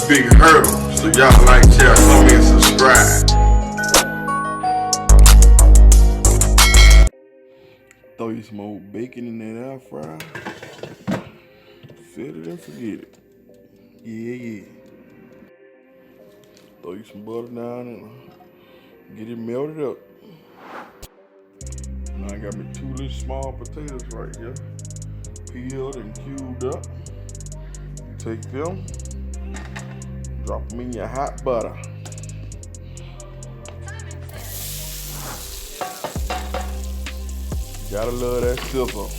Big hurtem. So y'all like, share, comment, and subscribe. Throw you some old bacon in that air fryer. Set it and forget it. Yeah. Throw you some butter down and get it melted up. Now I got me 2 little small potatoes right here. Peeled and cubed up. Take them, drop them in your hot butter. Gotta love that sizzle.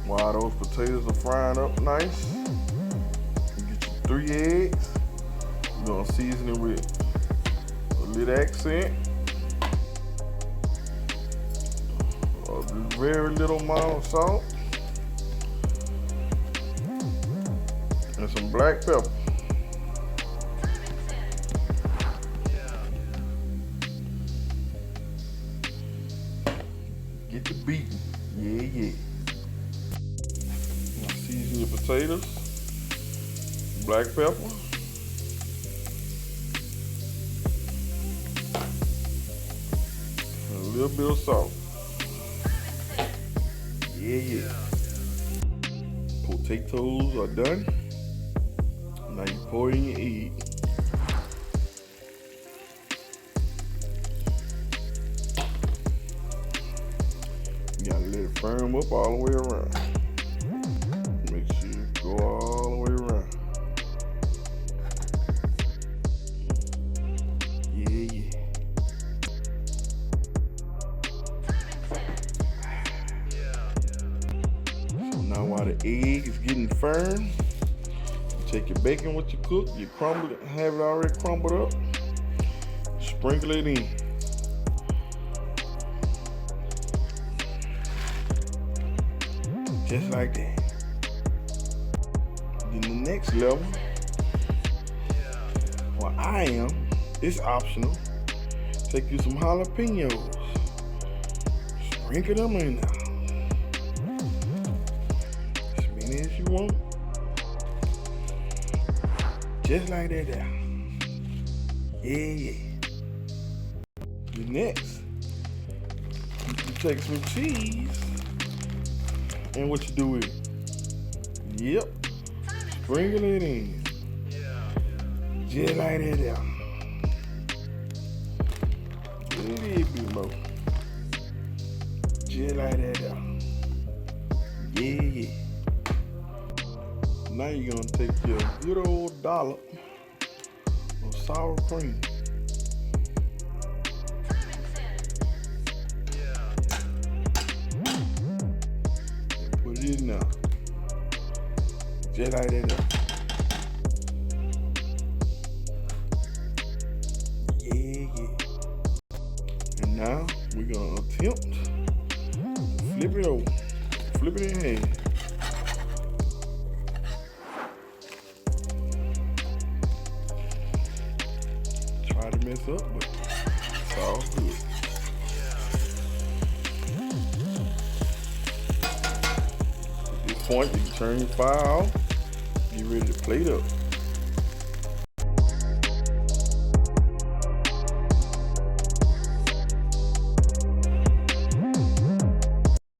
While those potatoes are frying up nice, you get your 3 eggs. You're gonna season it with a little accent, a very little amount of salt, and some black pepper. Get the beating. Yeah. Now season your potatoes, black pepper, and a little bit of salt. Yeah. Potatoes are done. Now you pour in your egg. You gotta let it firm up all the way around. Make sure you go all the way around. Yeah. So now while the egg is getting firm, take your bacon what you cook, you crumble it, have it already crumbled up, sprinkle it in. Just like that. Then the next level, where I am, it's optional. Take you some jalapenos, sprinkle them in there. As many as you want. Just like that there. Yeah. The next, you take some cheese, and what you do with it? Yep. Sprinkle it in. Just like that there. A little bit more. Just like that there. Yeah. Now you're gonna take your good old dollop of sour cream. And put it in there. Just like that. Yeah. And now we're gonna attempt to flip it over. Flip it in half. Try to mess up, but it's all good. At this point, you can turn your fire off. Get ready to plate up.